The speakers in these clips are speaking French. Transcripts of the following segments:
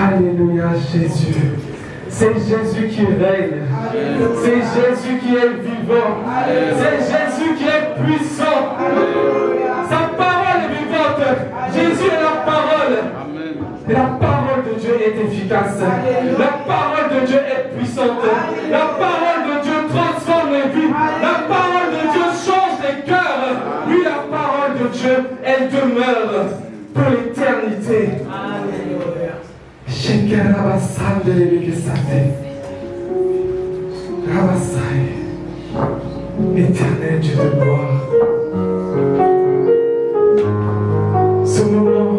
Alléluia, Jésus. C'est Jésus qui règne. C'est Jésus qui est vivant. C'est Jésus qui est puissant. Sa parole est vivante. Jésus est la parole. Et la parole de Dieu est efficace. La parole de Dieu est puissante. La parole de Dieu transforme les vies. La parole de Dieu change les cœurs. Oui, la parole de Dieu, elle demeure pour l'éternité. Éternel Dieu de gloire, ce moment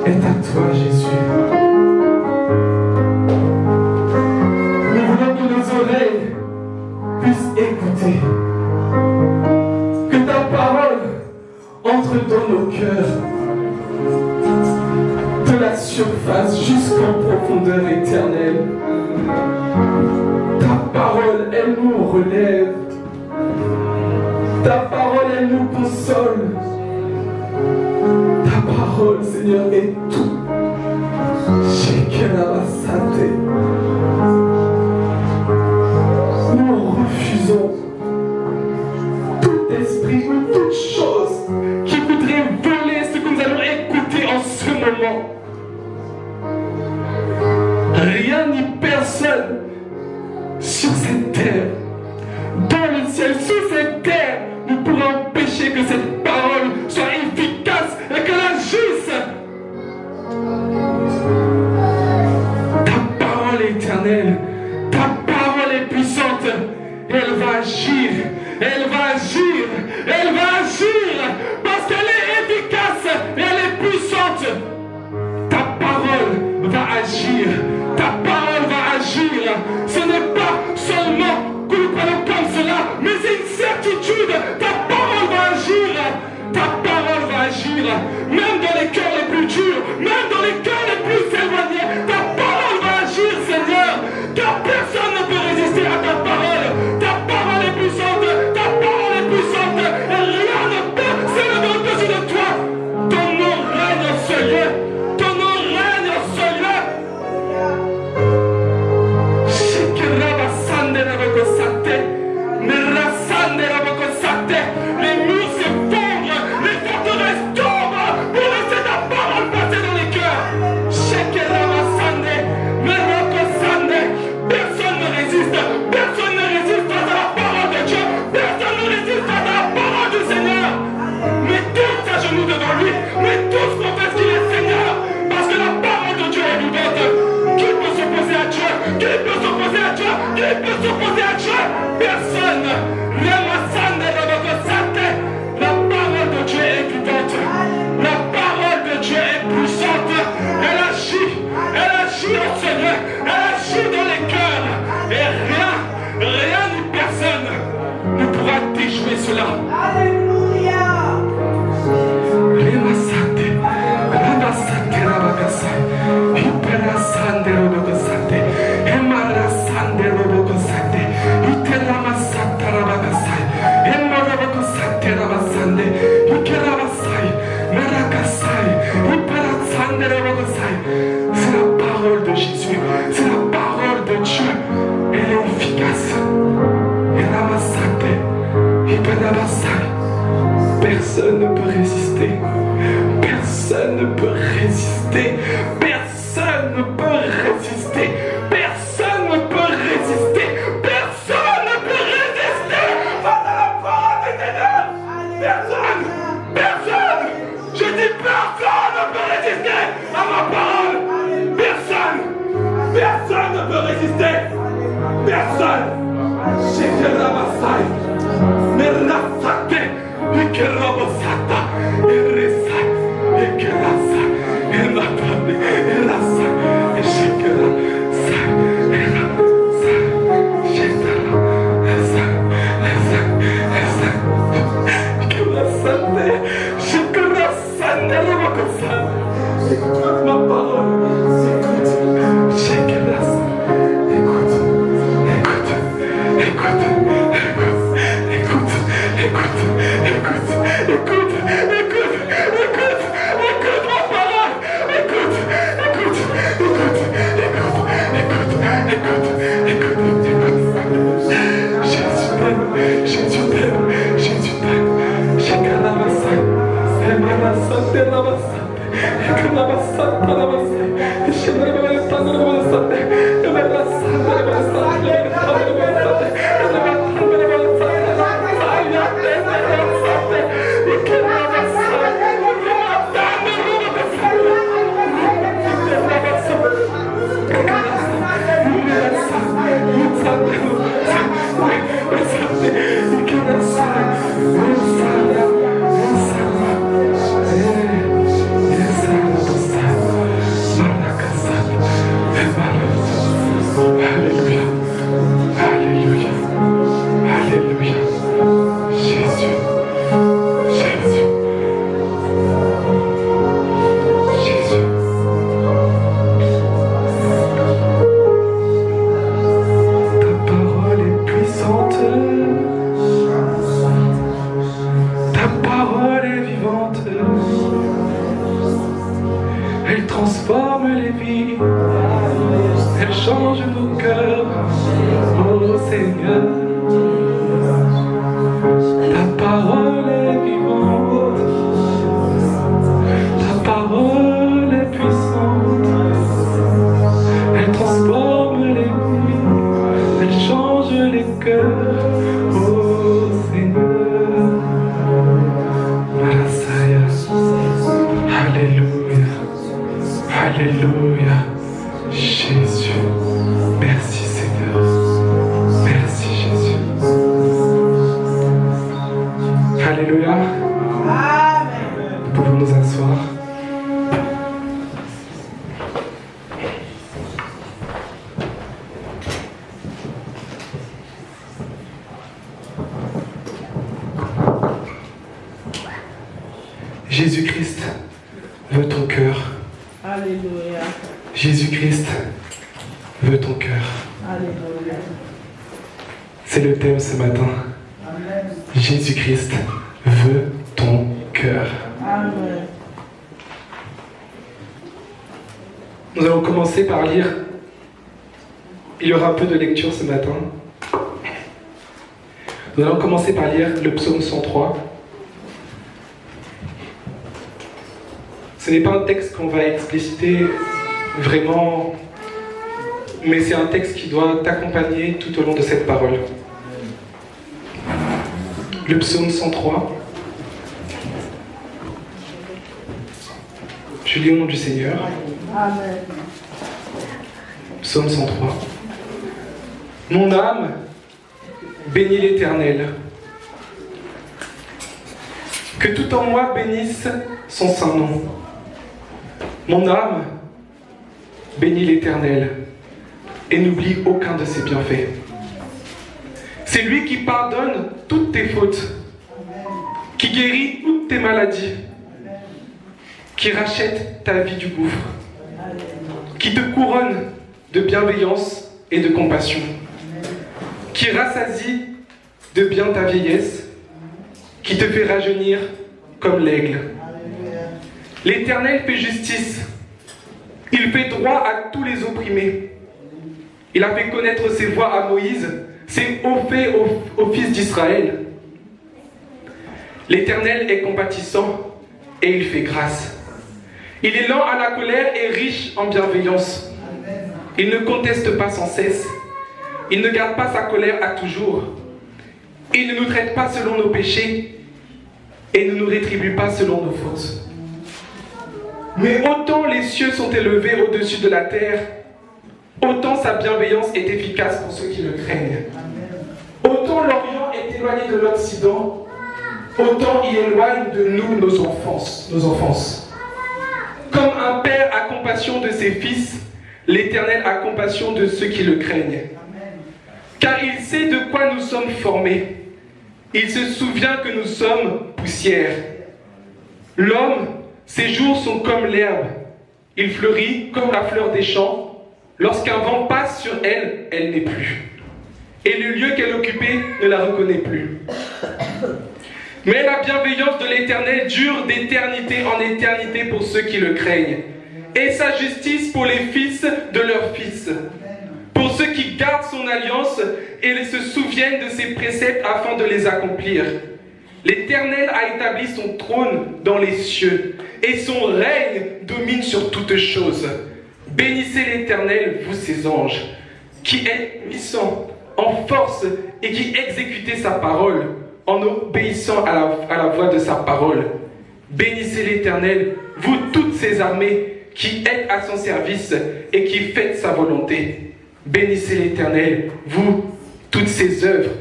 est à toi, Jésus. Nous voulons que nos oreilles puissent écouter, que ta parole entre dans nos cœurs, de la surface jusqu'en profondeur éternelle. Ta parole, elle nous relève. Ta parole, elle nous console. Ta parole, Seigneur, est tout. Nous refusons tout esprit ou toute chose qui voudrait voler ce que nous allons écouter en ce moment. Rien ni personne sur cette terre, dans le ciel, sous cette terre, ne pourra empêcher que cette parole soit efficace et qu'elle agisse. Ta parole est éternelle, ta parole est puissante, elle va agir, elle va agir, elle va agir, parce qu'elle est efficace et elle est puissante. Ta parole va agir, ta parole va agir. Ce n'est pas seulement que nous prenons comme cela, mais c'est une certitude. Ta parole va agir, ta parole va agir, même dans les cœurs les plus durs, même dans les cœurs les plus éloignés. Ta parole va agir, Seigneur, car personne ne peut résister à ta parole. Ta parole est puissante, ta parole est puissante, et rien ne peut s'élever au-dessus de toi. Ton nom règne en ce lieu, ton nom règne en ce lieu. Les murs s'effondrent, les forteresses tombent pour laisser ta parole passer dans les cœurs. Personne ne résiste, personne ne résiste à la parole de Dieu, personne ne résiste à la parole du Seigneur. Mais tous à genoux devant lui, mais tous confessent qu'il est Seigneur, parce que la parole de Dieu est vivante. Qui peut s'opposer à Dieu? Qui peut s'opposer à Dieu? Qui peut s'opposer à Dieu? Personne. La parole de Dieu est vivante. La parole de Dieu est puissante. Elle agit au Seigneur. Elle agit dans les cœurs. Et rien ni personne ne pourra déjouer cela. Alléluia. C'est la parole de Jésus, c'est la parole de Dieu. Elle est efficace. Personne ne peut résister. Personne ne peut résister. Personne ne peut résister. Personne ne peut résister. Personne ne peut résister face à la parole de Seigneur. Personne. Personne. Je dis personne ne peut résister à ma parole. Personne. Personne ne peut résister. Personne. J'ai que la massage. Mais la saté. Et que la massata. Et resa. Et que la sa. Et la table. Et la sa. Et j'ai que la. Jésus-Christ veut ton cœur. Alléluia. Jésus-Christ veut ton cœur. Alléluia. C'est le thème ce matin. Amen. Jésus-Christ veut ton cœur. Amen. Nous allons commencer par lire. Il y aura un peu de lecture ce matin. Nous allons commencer par lire le psaume 103. Ce n'est pas un texte qu'on va expliciter vraiment, mais c'est un texte qui doit t'accompagner tout au long de cette parole. Le psaume 103. Je lis au nom du Seigneur. Amen. Psaume 103. Mon âme bénit l'Éternel. Que tout en moi bénisse son saint nom. Mon âme bénit l'Éternel et n'oublie aucun de ses bienfaits. C'est lui qui pardonne toutes tes fautes, qui guérit toutes tes maladies, qui rachète ta vie du gouffre, qui te couronne de bienveillance et de compassion, qui rassasie de bien ta vieillesse, qui te fait rajeunir comme l'aigle. L'Éternel fait justice. Il fait droit à tous les opprimés. Il a fait connaître ses voies à Moïse, ses hauts faits aux fils d'Israël. L'Éternel est compatissant et il fait grâce. Il est lent à la colère et riche en bienveillance. Il ne conteste pas sans cesse. Il ne garde pas sa colère à toujours. Il ne nous traite pas selon nos péchés et ne nous rétribue pas selon nos fautes. Mais autant les cieux sont élevés au-dessus de la terre, autant sa bienveillance est efficace pour ceux qui le craignent. Autant l'Orient est éloigné de l'Occident, autant il éloigne de nous nos enfances. Comme un père a compassion de ses fils, l'Éternel a compassion de ceux qui le craignent. Car il sait de quoi nous sommes formés. Il se souvient que nous sommes poussière. L'homme, ses jours sont comme l'herbe. Il fleurit comme la fleur des champs. Lorsqu'un vent passe sur elle, elle n'est plus. Et le lieu qu'elle occupait ne la reconnaît plus. Mais la bienveillance de l'Éternel dure d'éternité en éternité pour ceux qui le craignent. Et sa justice pour les fils de leurs fils. Pour ceux qui gardent son alliance et se souviennent de ses préceptes afin de les accomplir. L'Éternel a établi son trône dans les cieux, et son règne domine sur toutes choses. Bénissez l'Éternel, vous ses anges, qui êtes puissants en force et qui exécutez sa parole en obéissant à la voix de sa parole. Bénissez l'Éternel, vous toutes ses armées, qui êtes à son service et qui faites sa volonté. Bénissez l'Éternel, vous toutes ses œuvres.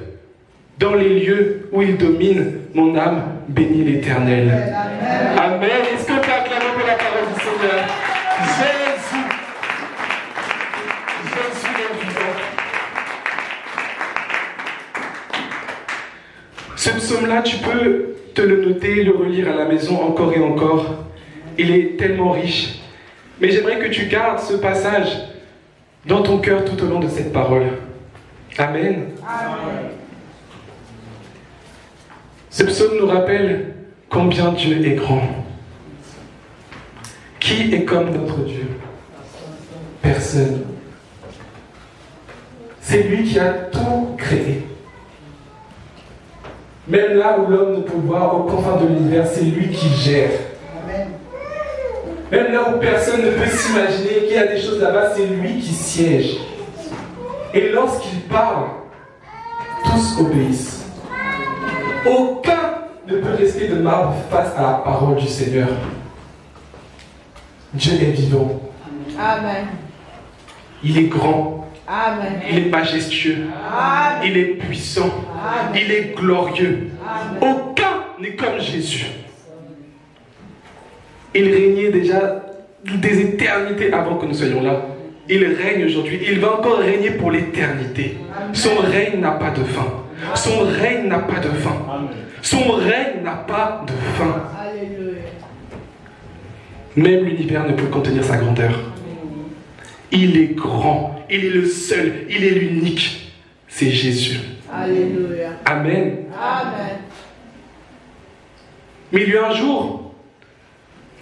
Dans les lieux où il domine, mon âme bénit l'Éternel. Amen. Amen. Est-ce que tu as acclamé pour la parole du Seigneur? Jésus. Jésus est vivant. Ce psaume-là, tu peux te le noter, le relire à la maison encore et encore. Il est tellement riche. Mais j'aimerais que tu gardes ce passage dans ton cœur tout au long de cette parole. Amen. Amen. Ce psaume nous rappelle combien Dieu est grand. Qui est comme notre Dieu? Personne. C'est lui qui a tout créé. Même là où l'homme ne peut voir aux confins de l'univers, c'est lui qui gère. Même là où personne ne peut s'imaginer qu'il y a des choses là-bas, c'est lui qui siège. Et lorsqu'il parle, tous obéissent. Aucun ne peut rester de marbre face à la parole du Seigneur. Dieu est vivant. Amen. Il est grand. Amen. Il est majestueux. Amen. Il est puissant. Amen. Il est glorieux. Amen. Aucun n'est comme Jésus. Il régnait déjà des éternités avant que nous soyons là. Il règne aujourd'hui. Il va encore régner pour l'éternité. Son règne n'a pas de fin. Son règne n'a pas de fin. Son règne n'a pas de fin. Même l'univers ne peut contenir sa grandeur. Il est grand. Il est le seul. Il est l'unique. C'est Jésus. Alléluia. Amen. Amen. Mais il y a un jour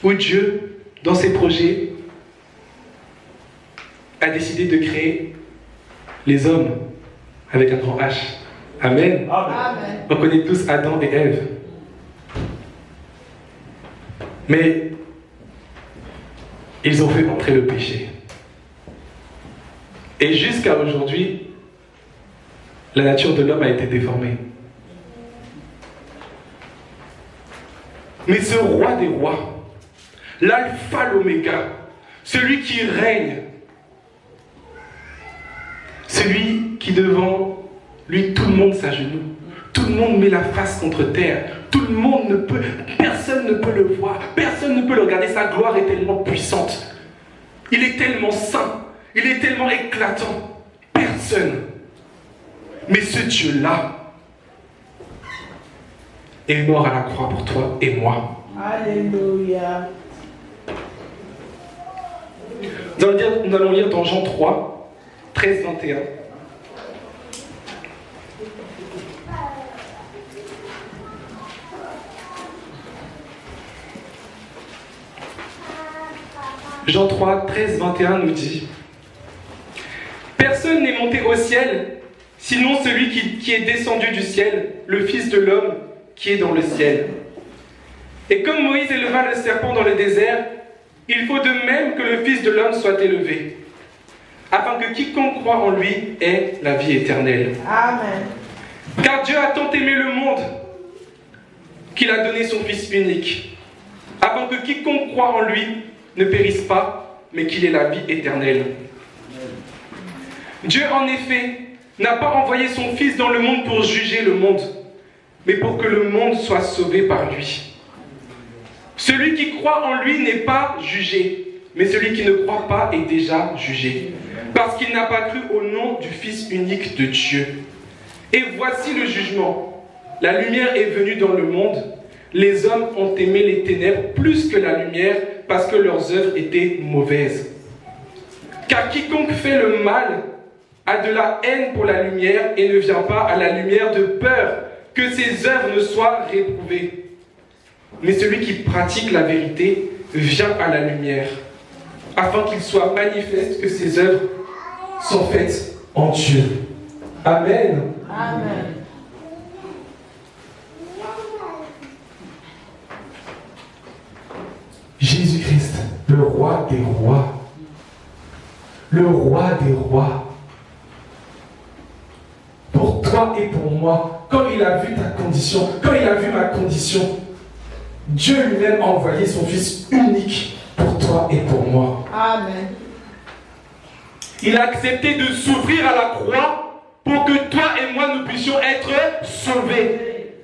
où Dieu, dans ses projets, a décidé de créer les hommes avec un grand H. Amen. Amen. On connaît tous Adam et Ève. Mais ils ont fait entrer le péché. Et jusqu'à aujourd'hui, la nature de l'homme a été déformée. Mais ce roi des rois, l'alpha, l'oméga, celui qui règne, celui qui devant lui, tout le monde s'agenouille. Tout le monde met la face contre terre. Tout le monde ne peut, personne ne peut le voir. Personne ne peut le regarder. Sa gloire est tellement puissante. Il est tellement saint. Il est tellement éclatant. Personne. Mais ce Dieu-là est mort à la croix pour toi et moi. Alléluia. Nous allons lire dans Jean 3, 13, 21. Jean 3, 13, 21 nous dit: personne n'est monté au ciel, sinon celui qui est descendu du ciel, le Fils de l'homme qui est dans le ciel. Et comme Moïse éleva le serpent dans le désert, il faut de même que le Fils de l'homme soit élevé, afin que quiconque croit en lui ait la vie éternelle. Amen. Car Dieu a tant aimé le monde qu'il a donné son Fils unique, afin que quiconque croit en lui ne périsse pas, mais qu'il ait la vie éternelle. Dieu, en effet, n'a pas envoyé son Fils dans le monde pour juger le monde, mais pour que le monde soit sauvé par lui. Celui qui croit en lui n'est pas jugé, mais celui qui ne croit pas est déjà jugé, parce qu'il n'a pas cru au nom du Fils unique de Dieu. Et voici le jugement. La lumière est venue dans le monde. Les hommes ont aimé les ténèbres plus que la lumière, parce que leurs œuvres étaient mauvaises. Car quiconque fait le mal a de la haine pour la lumière et ne vient pas à la lumière de peur que ses œuvres ne soient réprouvées. Mais celui qui pratique la vérité vient à la lumière, afin qu'il soit manifeste que ses œuvres sont faites en Dieu. Amen. Amen. Jésus-Christ, le roi des rois. Le roi des rois. Pour toi et pour moi, quand il a vu ta condition, quand il a vu ma condition, Dieu lui-même a envoyé son Fils unique pour toi et pour moi. Amen. Il a accepté de s'ouvrir à la croix pour que toi et moi nous puissions être sauvés.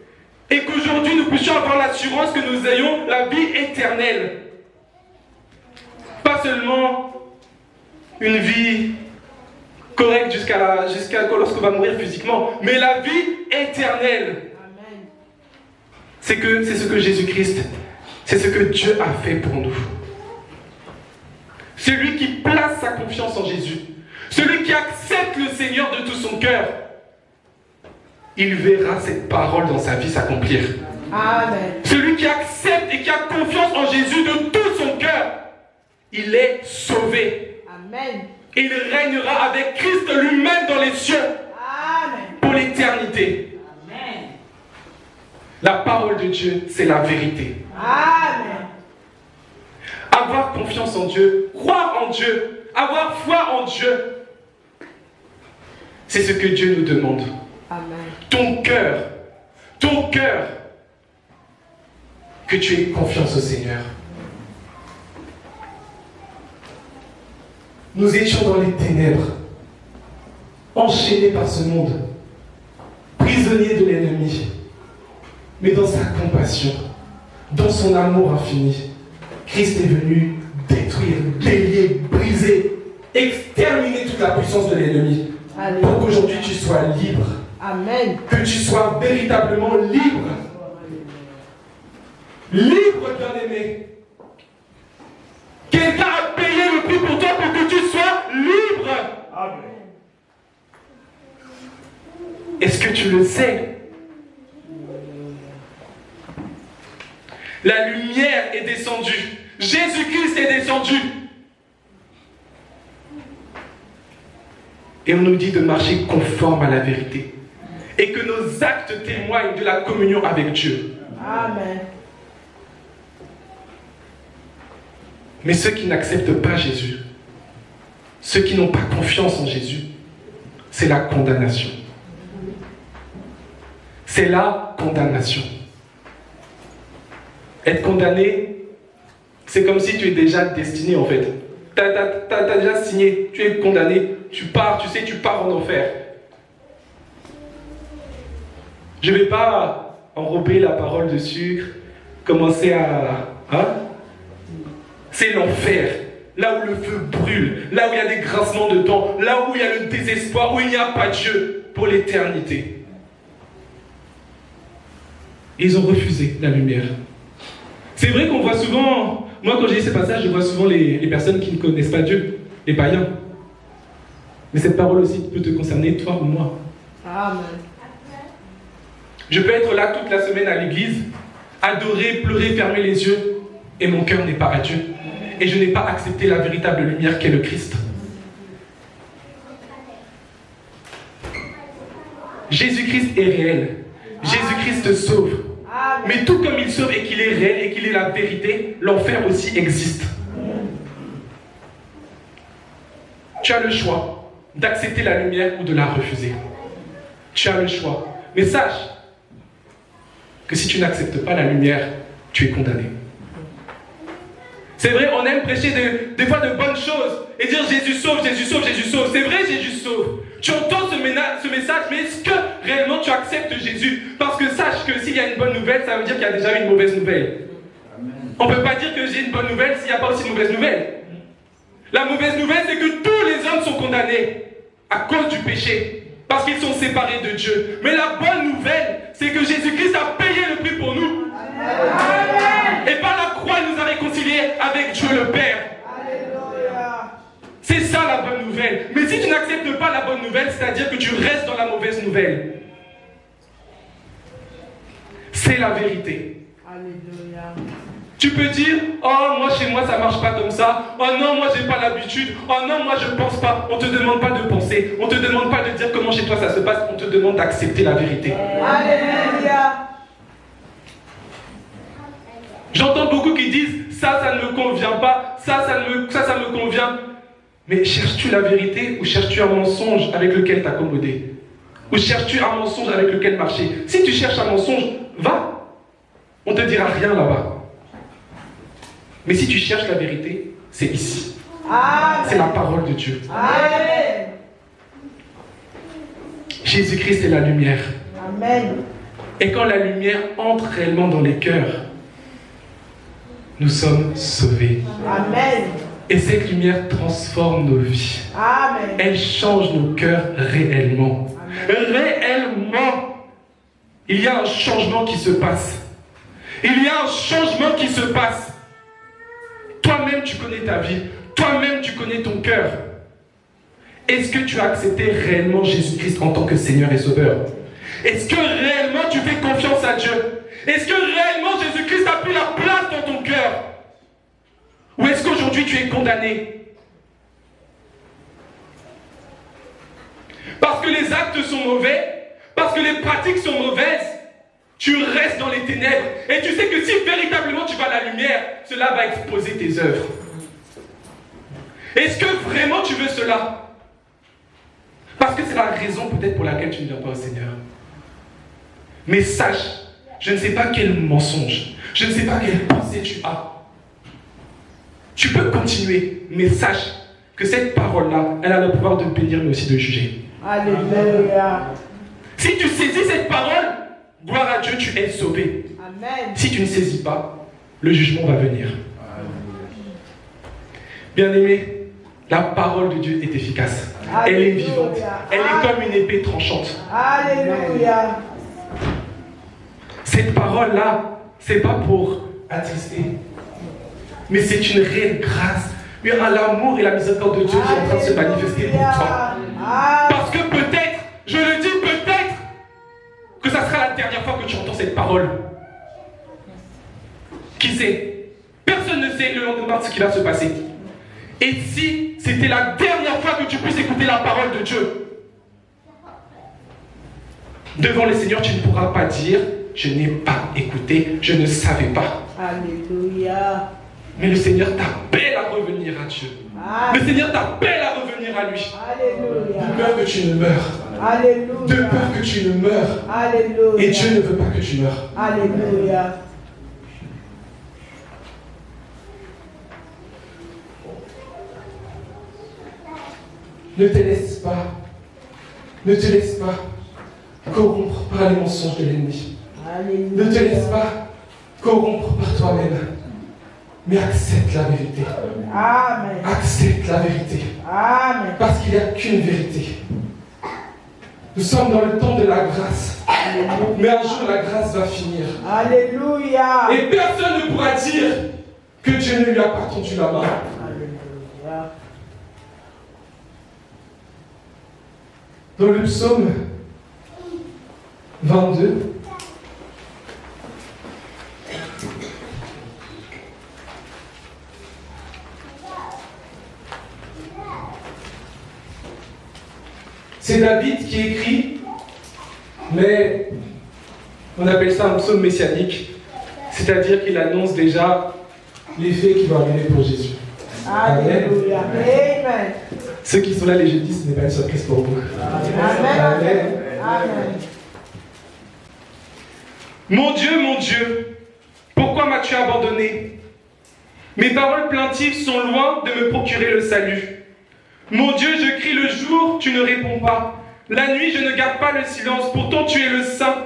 Et qu'aujourd'hui nous puissions avoir l'assurance que nous ayons la vie éternelle. Pas seulement une vie correcte jusqu'à lorsqu'on va mourir physiquement, mais la vie éternelle. Amen. C'est ce que Jésus-Christ, c'est ce que Dieu a fait pour nous. Celui qui place sa confiance en Jésus, celui qui accepte le Seigneur de tout son cœur, il verra cette parole dans sa vie s'accomplir. Amen. Celui qui accepte et qui a confiance en Jésus de tout son cœur, il est sauvé. Amen. Et il régnera avec Christ lui-même dans les cieux Amen. pour l'éternité. Amen. La parole de Dieu, c'est la vérité. Amen. Avoir confiance en Dieu, croire en Dieu, avoir foi en Dieu, c'est ce que Dieu nous demande. Amen. Ton cœur, que tu aies confiance au Seigneur. Nous étions dans les ténèbres, enchaînés par ce monde, prisonniers de l'ennemi. Mais dans sa compassion, dans son amour infini, Christ est venu détruire, délier, briser, exterminer toute la puissance de l'ennemi. Pour qu'aujourd'hui tu sois libre. Amen. Que tu sois véritablement libre. Libre, bien-aimé. Quelqu'un a payé le prix pour toi pour que tu sois libre. Amen. Est-ce que tu le sais? La lumière est descendue. Jésus-Christ est descendu. Et on nous dit de marcher conforme à la vérité. Et que nos actes témoignent de la communion avec Dieu. Amen. Mais ceux qui n'acceptent pas Jésus, ceux qui n'ont pas confiance en Jésus, c'est la condamnation. C'est la condamnation. Être condamné, c'est comme si tu es déjà destiné en fait. Tu as déjà signé, tu es condamné, tu pars, tu sais, tu pars en enfer. Je ne vais pas enrober la parole de sucre, commencer à... Hein? C'est l'enfer, là où le feu brûle, là où il y a des grincements de dents, là où il y a le désespoir, où il n'y a pas de Dieu pour l'éternité. Ils ont refusé la lumière. C'est vrai qu'on voit souvent, moi quand j'ai ces passages, je vois souvent les personnes qui ne connaissent pas Dieu, les païens. Mais cette parole aussi peut te concerner, toi ou moi. Amen. Je peux être là toute la semaine à l'église, adorer, pleurer, fermer les yeux, et mon cœur n'est pas à Dieu. Et je n'ai pas accepté la véritable lumière qu'est le Christ. Jésus-Christ est réel. Jésus-Christ sauve. Amen. Mais tout comme il sauve et qu'il est réel et qu'il est la vérité, l'enfer aussi existe. Tu as le choix d'accepter la lumière ou de la refuser. Tu as le choix. Mais sache que si tu n'acceptes pas la lumière, tu es condamné. C'est vrai, on aime prêcher des fois de bonnes choses et dire Jésus sauve, Jésus sauve, Jésus sauve. C'est vrai, Jésus sauve. Tu entends ce message, mais est-ce que réellement tu acceptes Jésus? Parce que sache que s'il y a une bonne nouvelle, ça veut dire qu'il y a déjà une mauvaise nouvelle. On ne peut pas dire que j'ai une bonne nouvelle s'il n'y a pas aussi une mauvaise nouvelle. La mauvaise nouvelle, c'est que tous les hommes sont condamnés à cause du péché, parce qu'ils sont séparés de Dieu. Mais la bonne nouvelle, c'est que Jésus-Christ a payé le prix pour nous. Amen. Et par la croix, il nous a réconciliés avec Dieu le Père. Alléluia. C'est ça la bonne nouvelle. Mais si tu n'acceptes pas la bonne nouvelle, c'est-à-dire que tu restes dans la mauvaise nouvelle. C'est la vérité. Alléluia. Tu peux dire, oh moi chez moi ça marche pas comme ça, oh non moi j'ai pas l'habitude, oh non moi je pense pas. On te demande pas de penser, on te demande pas de dire comment chez toi ça se passe, on te demande d'accepter la vérité. Alléluia. J'entends beaucoup qui disent, ça ne me convient pas, ça me convient. Mais cherches-tu la vérité ou cherches-tu un mensonge avec lequel t'accommoder? Ou cherches-tu un mensonge avec lequel marcher? Si tu cherches un mensonge, va. On ne te dira rien là-bas. Mais si tu cherches la vérité, c'est ici. C'est la parole de Dieu. Amen. Jésus-Christ est la lumière. Amen. Et quand la lumière entre réellement dans les cœurs, nous sommes sauvés. Amen. Et cette lumière transforme nos vies. Amen. Elle change nos cœurs réellement. Amen. Réellement. Il y a un changement qui se passe. Il y a un changement qui se passe. Toi-même, tu connais ta vie. Toi-même, tu connais ton cœur. Est-ce que tu as accepté réellement Jésus-Christ en tant que Seigneur et Sauveur? Est-ce que réellement tu fais confiance à Dieu? Est-ce que réellement Jésus-Christ a pris la place dans ton cœur? Ou est-ce qu'aujourd'hui tu es condamné? Parce que les actes sont mauvais, parce que les pratiques sont mauvaises, tu restes dans les ténèbres. Et tu sais que si véritablement tu vas à la lumière, cela va exposer tes œuvres. Est-ce que vraiment tu veux cela? Parce que c'est la raison peut-être pour laquelle tu ne viens pas au Seigneur. Mais sache, je ne sais pas quel mensonge, je ne sais pas quelle pensée tu as. Tu peux continuer, mais sache que cette parole-là, elle a le pouvoir de bénir mais aussi de juger. Alléluia. Si tu saisis cette parole, gloire à Dieu, tu es sauvé. Amen. Si tu ne saisis pas, le jugement va venir. Bien-aimé, la parole de Dieu est efficace. Elle est vivante. Elle est comme une épée tranchante. Alléluia. Cette parole-là, c'est pas pour attrister, mais c'est une réelle grâce. Mais l'amour et la miséricorde de Dieu qui sont en train de se manifester pour toi. Parce que peut-être, je le dis peut-être, que ça sera la dernière fois que tu entends cette parole. Qui sait? Personne ne sait le lendemain ce qui va se passer. Et si c'était la dernière fois que tu puisses écouter la parole de Dieu, devant le Seigneur, tu ne pourras pas dire « Je n'ai pas écouté, je ne savais pas ». Alléluia. Mais le Seigneur t'appelle à revenir à Dieu. Le Seigneur t'appelle à revenir à lui. Alléluia. De peur que tu ne meurs. Alléluia. De peur que tu ne meurs. Alléluia. Et Dieu ne veut pas que tu meurs. Alléluia. Ne te laisse pas. Ne te laisse pas corrompre par les mensonges de l'ennemi. Alléluia. Ne te laisse pas corrompre par toi-même. Mais accepte la vérité. Amen. Accepte la vérité. Amen. Parce qu'il n'y a qu'une vérité. Nous sommes dans le temps de la grâce. Mais un jour, la grâce va finir. Alléluia. Et personne ne pourra dire que Dieu ne lui a pas tendu la main. Alléluia. Dans le psaume 22, c'est David qui écrit, mais on appelle ça un psaume messianique, c'est-à-dire qu'il annonce déjà les faits qui vont arriver pour Jésus. Alléluia. Amen. Ceux qui sont là les jeudis, ce n'est pas une surprise pour vous. Amen. Amen. Amen. Mon Dieu, pourquoi m'as-tu abandonné? Mes paroles plaintives sont loin de me procurer le salut. Mon Dieu, je crie le jour, tu ne réponds pas. La nuit, je ne garde pas le silence, pourtant tu es le Saint.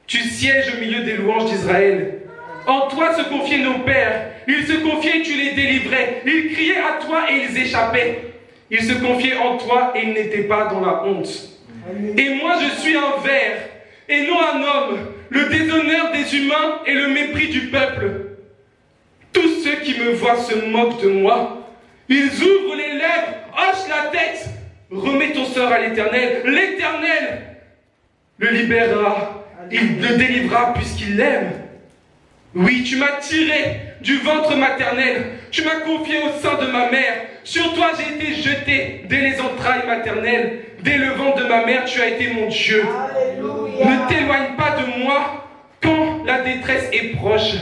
Tu sièges au milieu des louanges d'Israël. En toi se confiaient nos pères. Ils se confiaient et tu les délivrais. Ils criaient à toi et ils échappaient. Ils se confiaient en toi et ils n'étaient pas dans la honte. Et moi, je suis un ver et non un homme, le déshonneur des humains et le mépris du peuple. Tous ceux qui me voient se moquent de moi. Ils ouvrent les lèvres, hochent la tête. Remets ton sort à l'Éternel. L'Éternel le libérera. Il le délivrera puisqu'il l'aime. Oui, tu m'as tiré du ventre maternel. Tu m'as confié au sein de ma mère. Sur toi, j'ai été jeté dès les entrailles maternelles. Dès le ventre de ma mère, tu as été mon Dieu. Alléluia. Ne t'éloigne pas de moi quand la détresse est proche.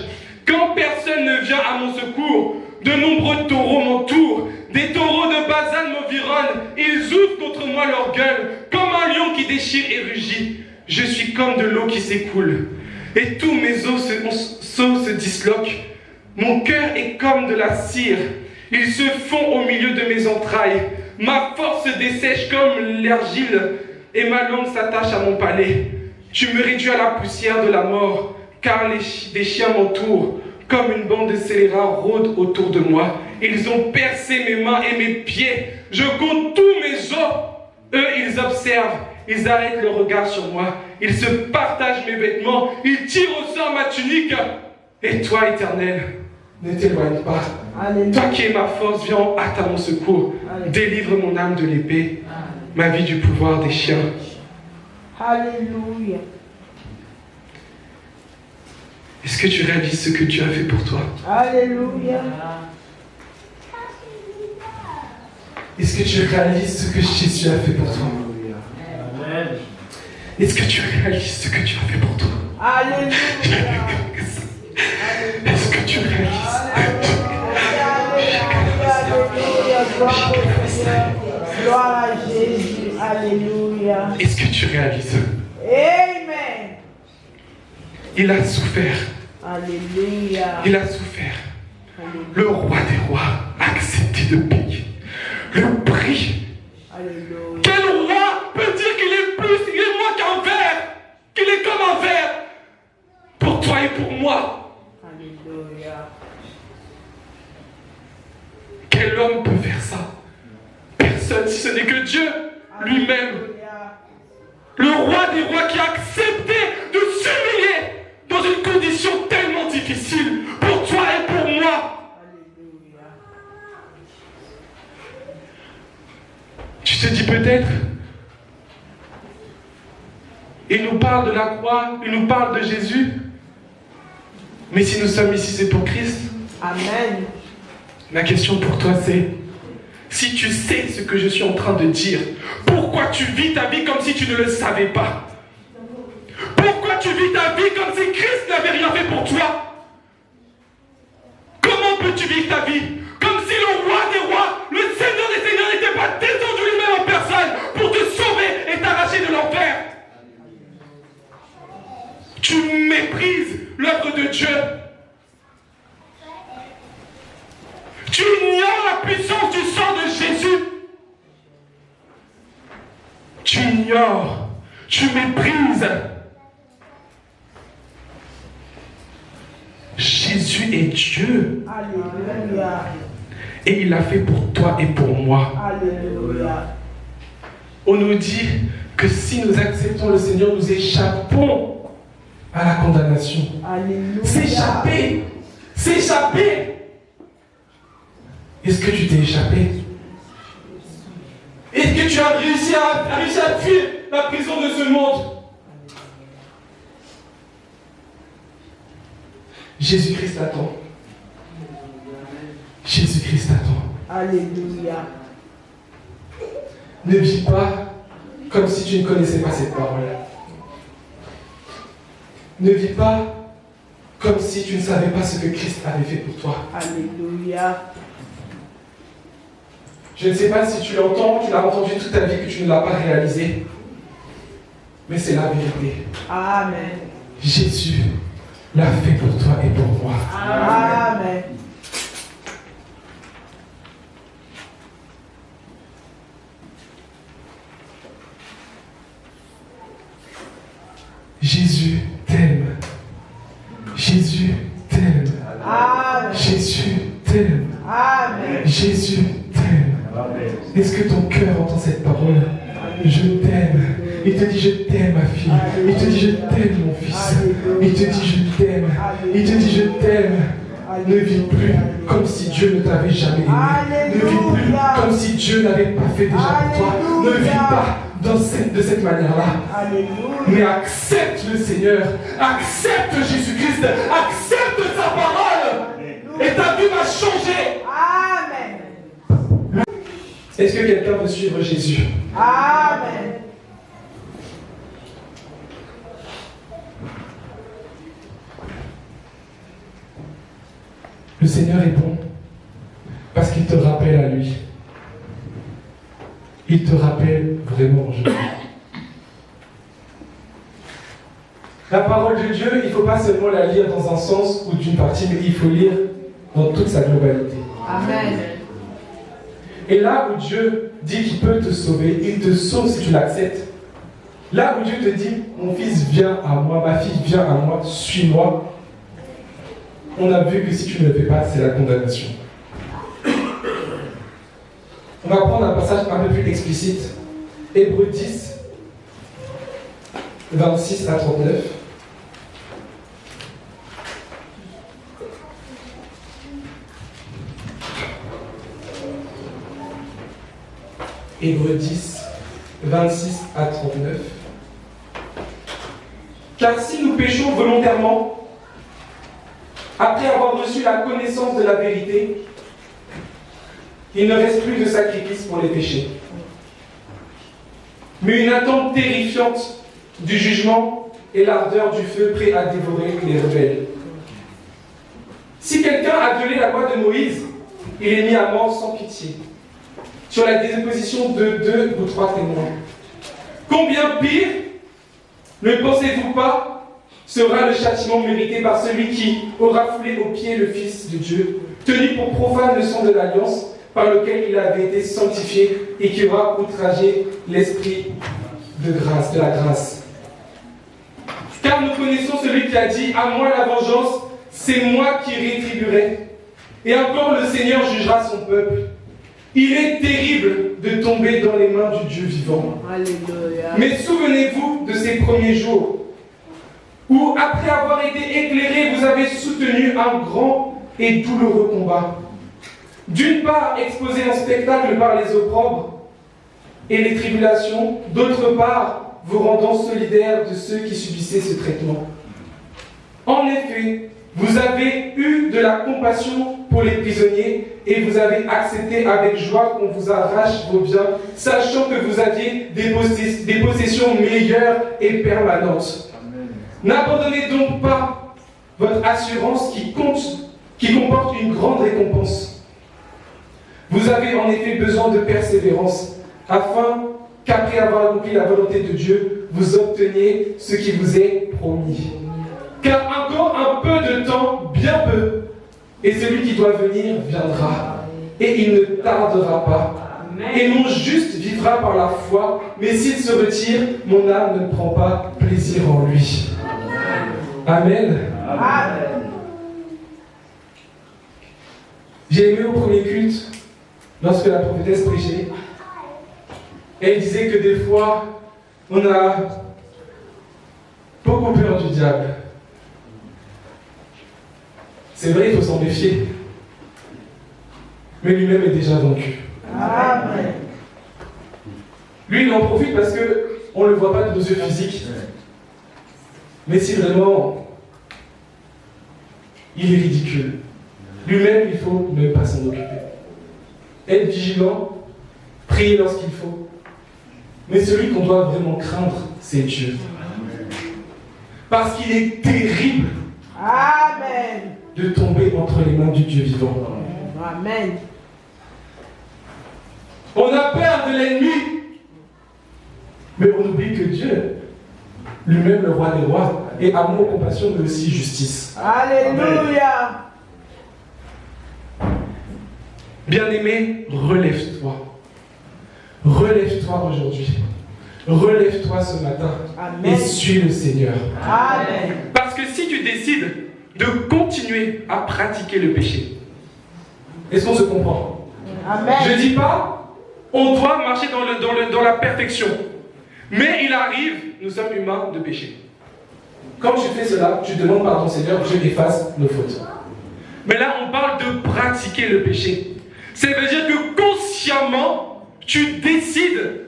Quand personne ne vient à mon secours, de nombreux taureaux m'entourent. Des taureaux de Bazan m'environnent. Ils ouvrent contre moi leur gueule, comme un lion qui déchire et rugit. Je suis comme de l'eau qui s'écoule, et tous mes os se disloquent. Mon cœur est comme de la cire. Ils se font au milieu de mes entrailles. Ma force se dessèche comme l'argile, et ma langue s'attache à mon palais. Tu me réduis à la poussière de la mort, car des chiens m'entourent. Comme une bande de scélérats rôde autour de moi. Ils ont percé mes mains et mes pieds. Je compte tous mes os. Eux, ils observent. Ils arrêtent le regard sur moi. Ils se partagent mes vêtements. Ils tirent au sort ma tunique. Et toi, Éternel, ne t'éloigne pas. Alléluia. Toi qui es ma force, viens en hâte à mon secours. Alléluia. Délivre mon âme de l'épée, ma vie du pouvoir des chiens. Alléluia. Est-ce que tu réalises ce que Dieu a fait pour toi? Alléluia. Est-ce que tu réalises ce que Jésus a fait pour toi? Est-ce que tu réalises ce que Dieu a fait pour toi? Alléluia. Est-ce que tu réalises? Alléluia. Gloire au Seigneur. Gloire à Jésus. Alléluia. Est-ce que tu réalises? Amen. Il a souffert. Alléluia. Il a souffert. Le roi des rois a accepté de payer le prix. Alléluia. Quel roi peut dire qu'il est plus, il est moins qu'un verre, qu'il est comme un verre pour toi et pour moi? Alléluia. Quel homme peut faire ça? Personne, si ce n'est que Dieu lui-même. Alléluia. Le roi des rois qui a accepté de s'humilier dans une condition tellement difficile pour toi et pour moi. Alléluia. Tu te dis peut-être, il nous parle de la croix, il nous parle de Jésus, mais si nous sommes ici, c'est pour Christ. Amen. Ma question pour toi, c'est, si tu sais ce que je suis en train de dire, pourquoi tu vis ta vie comme si tu ne le savais pas? Pourquoi tu vis ta vie comme si Christ n'avait rien fait pour toi? Comment peux-tu vivre ta vie comme si le roi des rois, le Seigneur des seigneurs n'était pas descendu lui-même en personne pour te sauver et t'arracher de l'enfer? Tu méprises l'œuvre de Dieu. Tu ignores la puissance du sang de Jésus. Tu ignores, tu méprises. Jésus est Dieu. Alléluia. Et il l'a fait pour toi et pour moi. Alléluia. On nous dit que si nous acceptons le Seigneur, nous échappons à la condamnation. Alléluia. S'échapper. S'échapper. Est-ce que tu t'es échappé? Est-ce que tu as réussi à fuir la prison de ce monde? Jésus-Christ attend. Jésus-Christ attend. Alléluia. Ne vis pas comme si tu ne connaissais pas cette parole. Ne vis pas comme si tu ne savais pas ce que Christ avait fait pour toi. Alléluia. Je ne sais pas si tu l'entends, tu l'as entendu toute ta vie, que tu ne l'as pas réalisé. Mais c'est la vérité. Amen. Jésus l'a fait pour toi et pour moi. Amen. Jésus t'aime. Jésus t'aime. Amen. Jésus t'aime. Amen. Jésus t'aime. Est-ce que ton cœur entend cette parole? Je t'aime. Il te dit je t'aime ma fille. Il te dit je t'aime mon fils. Il te dit je t'aime. Il te dit je t'aime. Ne vis plus comme si Dieu ne t'avait jamais aimé. Ne vis plus comme si Dieu n'avait pas fait déjà pour toi. Ne vis pas de cette manière-là. Alléluia. Mais accepte le Seigneur. Accepte Jésus-Christ. Accepte sa parole. Et ta vie va changer. Amen. Est-ce que quelqu'un veut suivre Jésus? Amen. il te rappelle vraiment aujourd'hui. La parole de Dieu, il ne faut pas seulement la lire dans un sens ou d'une partie, mais il faut lire dans toute sa globalité. Amen. Et là où Dieu dit qu'il peut te sauver, il te sauve si tu l'acceptes. Là où Dieu te dit, mon fils vient à moi, ma fille vient à moi, suis-moi, on a vu que si tu ne le fais pas, c'est la condamnation. On va prendre un passage un peu plus explicite. Hébreux 10, 26 à 39. Hébreux 10, 26 à 39. Car si nous péchons volontairement, après avoir reçu la connaissance de la vérité, il ne reste plus de sacrifice pour les péchés, mais une attente terrifiante du jugement et l'ardeur du feu prêt à dévorer les rebelles. Si quelqu'un a violé la loi de Moïse, il est mis à mort sans pitié, sur la déposition de 2 ou 3 témoins. Combien pire, ne pensez-vous pas, sera le châtiment mérité par celui qui aura foulé aux pieds le Fils de Dieu, tenu pour profane le sang de l'alliance, par lequel il avait été sanctifié et qui aura outragé l'esprit de grâce, de la grâce. Car nous connaissons celui qui a dit, à moi la vengeance, c'est moi qui rétribuerai. Et encore le Seigneur jugera son peuple. Il est terrible de tomber dans les mains du Dieu vivant. Alléluia. Mais souvenez-vous de ces premiers jours, où après avoir été éclairés, vous avez soutenu un grand et douloureux combat. D'une part, exposé en spectacle par les opprobres et les tribulations, d'autre part, vous rendant solidaires de ceux qui subissaient ce traitement. En effet, vous avez eu de la compassion pour les prisonniers et vous avez accepté avec joie qu'on vous arrache vos biens, sachant que vous aviez des possessions meilleures et permanentes. N'abandonnez donc pas votre assurance qui comporte une grande récompense. Vous avez en effet besoin de persévérance, afin qu'après avoir accompli la volonté de Dieu, vous obteniez ce qui vous est promis. Car encore un peu de temps, bien peu, et celui qui doit venir viendra, et il ne tardera pas. Et mon juste vivra par la foi, mais s'il se retire, mon âme ne prend pas plaisir en lui. Amen. Amen. J'ai aimé au premier culte, lorsque la prophétesse prêchait, elle disait que des fois, on a beaucoup peur du diable. C'est vrai, il faut s'en méfier. Mais lui-même est déjà vaincu. Amen. Lui, il en profite parce qu'on ne le voit pas de nos yeux physiques. Mais si vraiment, il est ridicule, lui-même, il faut ne pas s'en occuper. Être vigilant, prier lorsqu'il faut. Mais celui qu'on doit vraiment craindre, c'est Dieu. Parce qu'il est terrible Amen. de tomber entre les mains du Dieu vivant. Amen. On a peur de l'ennemi, mais on oublie que Dieu, lui-même le roi des rois, est amour, compassion, mais aussi justice. Alléluia. Bien-aimé, relève-toi. Relève-toi aujourd'hui. Relève-toi ce matin. Amen. Et suis le Seigneur. Amen. Parce que si tu décides de continuer à pratiquer le péché, est-ce qu'on se comprend? Amen. Je ne dis pas, on doit marcher dans la perfection. Mais il arrive, nous sommes humains, de pécher. Quand tu fais cela, tu demandes pardon Seigneur, Dieu efface nos fautes. Mais là, on parle de pratiquer le péché. Ça veut dire que consciemment, tu décides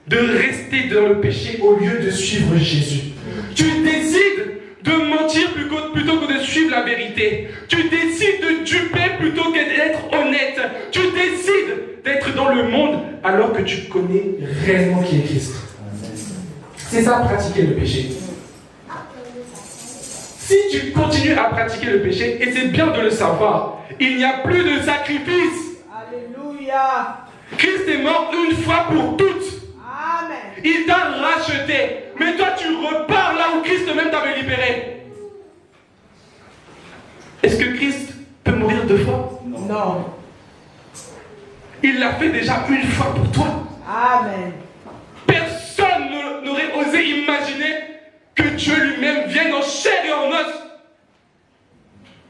de rester dans le péché au lieu de suivre Jésus. Tu décides de mentir plutôt que de suivre la vérité. Tu décides de duper plutôt que d'être honnête. Tu décides d'être dans le monde alors que tu connais réellement qui est Christ. C'est ça, pratiquer le péché. Si tu continues à pratiquer le péché, et c'est bien de le savoir, il n'y a plus de sacrifice. Alléluia. Christ est mort une fois pour toutes. Amen. Il t'a racheté. Mais toi, tu repars là où Christ même t'avait libéré. Est-ce que Christ peut mourir 2 fois? Non. Il l'a fait déjà une fois pour toi. Amen. Personne n'aurait osé imaginer que Dieu lui-même vienne en chair et en os.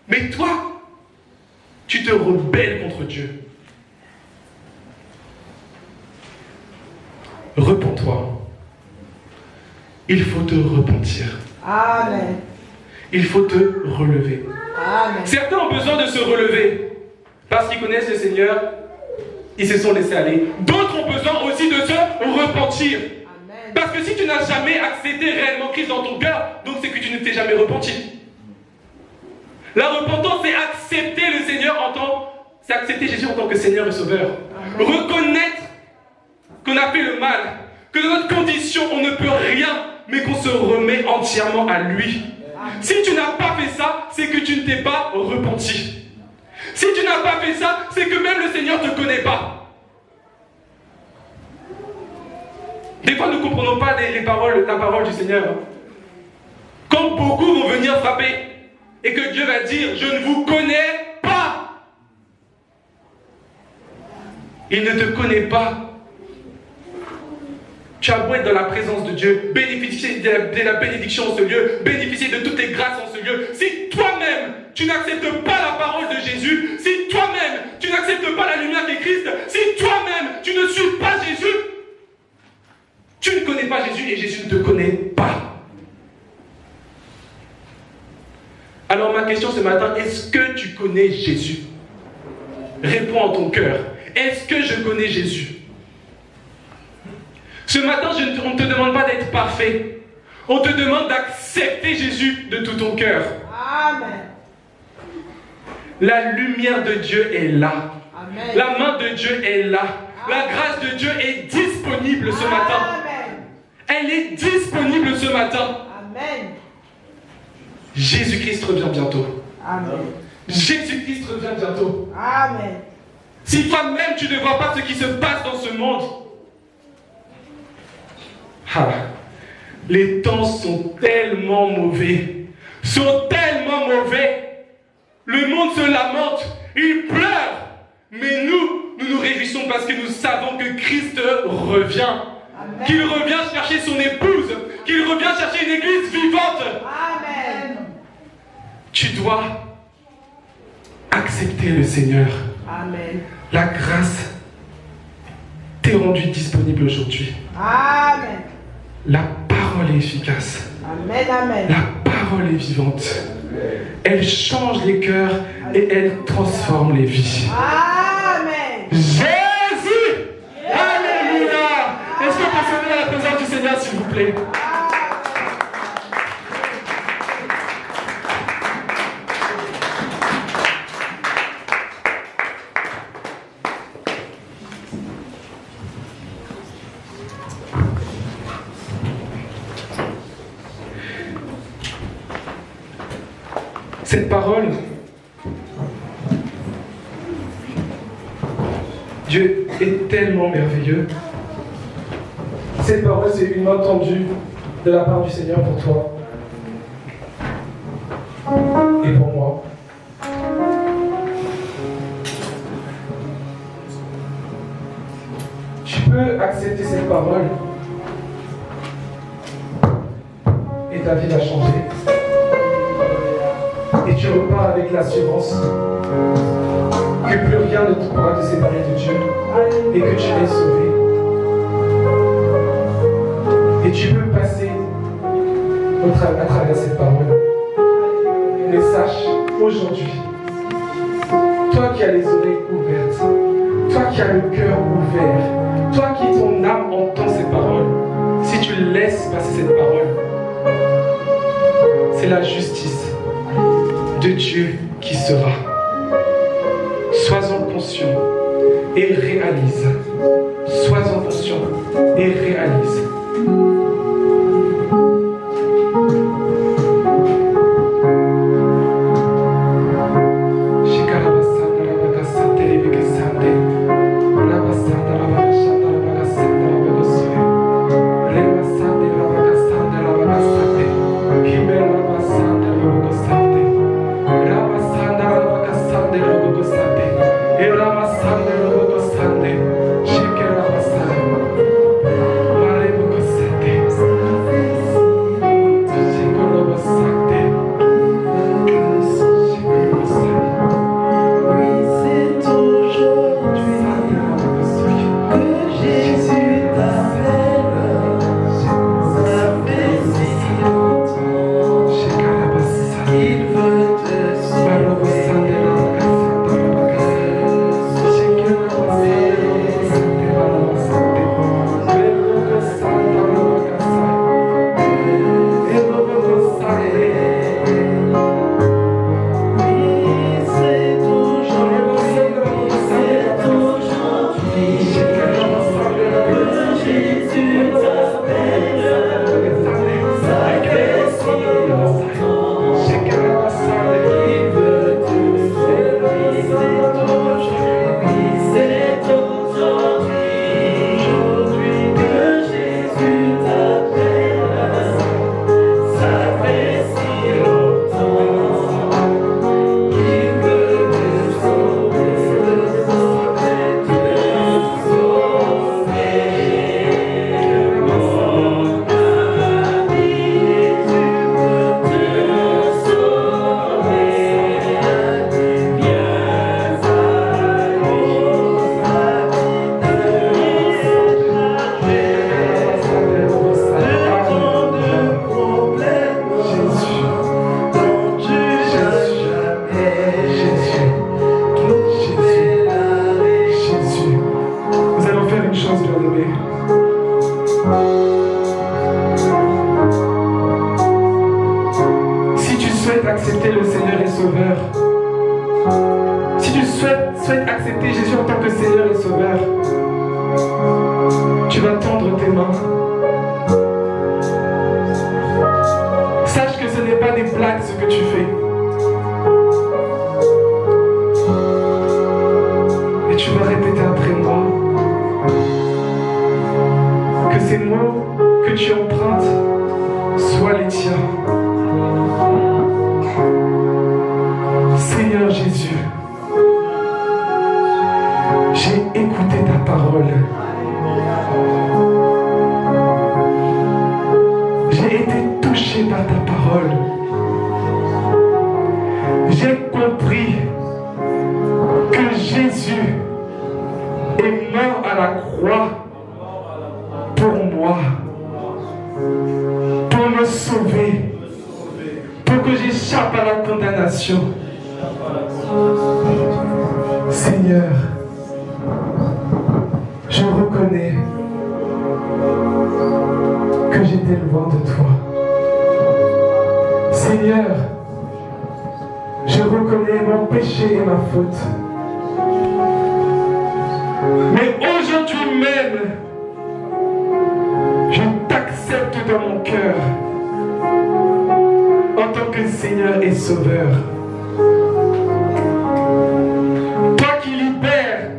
Mais toi, tu te rebelles contre Dieu. Repens-toi. Il faut te repentir. Amen. Il faut te relever. Amen. Certains ont besoin de se relever parce qu'ils connaissent le Seigneur. Ils se sont laissés aller. D'autres ont besoin aussi de se repentir. Amen. Parce que si tu n'as jamais accepté réellement Christ dans ton cœur, donc c'est que tu ne t'es jamais repenti. La repentance, c'est accepter le Seigneur c'est accepter Jésus en tant que Seigneur et Sauveur. Amen. Reconnaître qu'on a fait le mal, que dans notre condition, on ne peut rien, mais qu'on se remet entièrement à lui. Amen. Si tu n'as pas fait ça, c'est que tu ne t'es pas repenti. Si tu n'as pas fait ça, c'est que même le Seigneur ne te connaît pas. Des fois, nous ne comprenons pas la parole du Seigneur. Quand beaucoup vont venir frapper et que Dieu va dire « Je ne vous connais pas ». Il ne te connaît pas. Tu as beau être dans la présence de Dieu, bénéficier de la bénédiction en ce lieu, bénéficier de toutes les grâces en ce lieu. Si toi-même, tu n'acceptes pas la parole de Jésus, si toi-même, tu n'acceptes pas la lumière de Christ, si toi-même, tu ne suis pas Jésus, tu ne connais pas Jésus et Jésus ne te connaît pas. Alors ma question ce matin, est-ce que tu connais Jésus? Réponds en ton cœur. Est-ce que je connais Jésus? Ce matin, on ne te demande pas d'être parfait. On te demande d'accepter Jésus de tout ton cœur. Amen. La lumière de Dieu est là. Amen. La main de Dieu est là. La grâce de Dieu est disponible ce matin. Amen. Elle est disponible ce matin. Amen. Jésus-Christ revient bientôt. Amen. Jésus-Christ revient bientôt. Amen. Si toi-même tu ne vois pas ce qui se passe dans ce monde, les temps sont tellement mauvais. Le monde se lamente, il pleure. Mais nous nous réjouissons parce que nous savons que Christ revient. Amen. Qu'il revient chercher son épouse. Qu'il revient chercher une église vivante. Amen. Tu dois accepter le Seigneur. Amen. La grâce t'est rendue disponible aujourd'hui. Amen. La parole est efficace. Amen. Amen. La parole est vivante. Elle change les cœurs et elle transforme les vies. Amen. Jésus! Alléluia! Est-ce que vous pouvez saluer la présence du Seigneur, s'il vous plaît? Cette parole, Dieu est tellement merveilleux. Cette parole, c'est une main tendue de la part du Seigneur pour toi et pour moi. Tu peux accepter cette parole et ta vie va changer. Et tu repars avec l'assurance que plus rien ne pourra te séparer de Dieu et que tu es sauvé. Et tu peux passer à travers cette parole. Mais sache aujourd'hui, toi qui as les oreilles ouvertes, toi qui as le cœur ouvert, toi qui ton âme entend cette parole, si tu laisses passer cette parole, c'est la justice de Dieu qui sera. Sois-en conscient et réalise. Sois-en conscient et réalise. Shikarabasanda rabakasante rebekesante. Rabasanda tendre tes mains. Sache que ce n'est pas des blagues ce que tu fais. Et tu vas répéter après moi que ces mots que tu empruntes soient les tiens. Seigneur Jésus, j'ai écouté ta parole. J'ai été touché par ta parole. J'ai compris que Jésus est mort à la croix pour moi, pour me sauver, pour que j'échappe à la condamnation. Seigneur, je reconnais que j'étais loin de toi. Seigneur, je reconnais mon péché et ma faute. Mais aujourd'hui même, je t'accepte dans mon cœur en tant que Seigneur et Sauveur. Toi qui libères,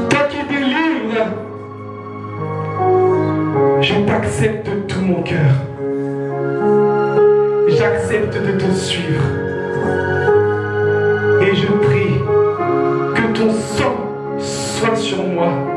toi qui délivres, je t'accepte de tout mon cœur. J'accepte de te suivre. Et je prie que ton sang soit sur moi.